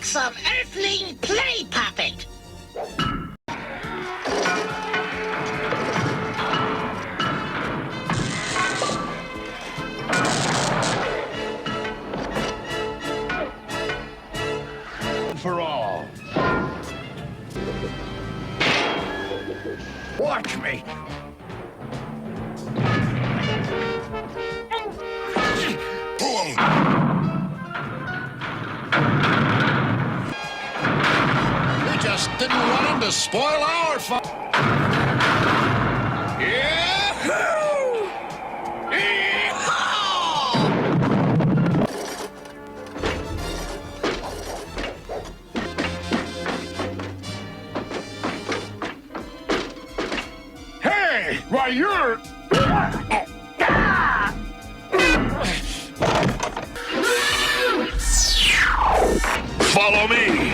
like some earthling play puppet. For all. Watch me. Boom. We just didn't want him to spoil our fun. Yahoo! Yee-haw! Hey, why you're... Follow me.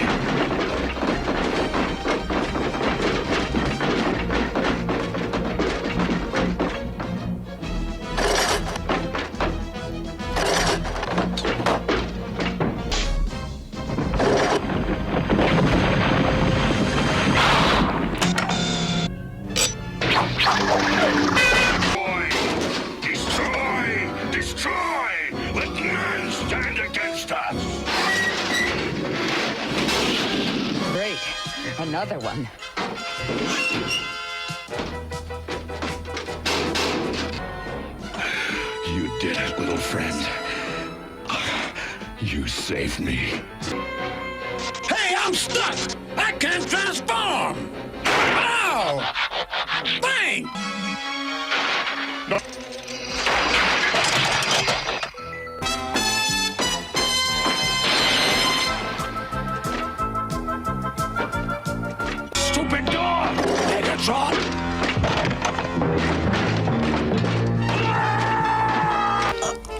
Another one. You did it, little friend. You saved me. Hey, I'm stuck! I can't transform! Ow! Bang! Stupid dog! Megatron!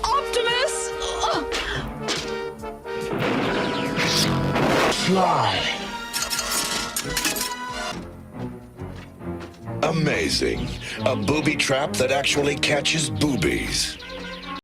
Optimus! Fly! Amazing. A booby trap that actually catches boobies.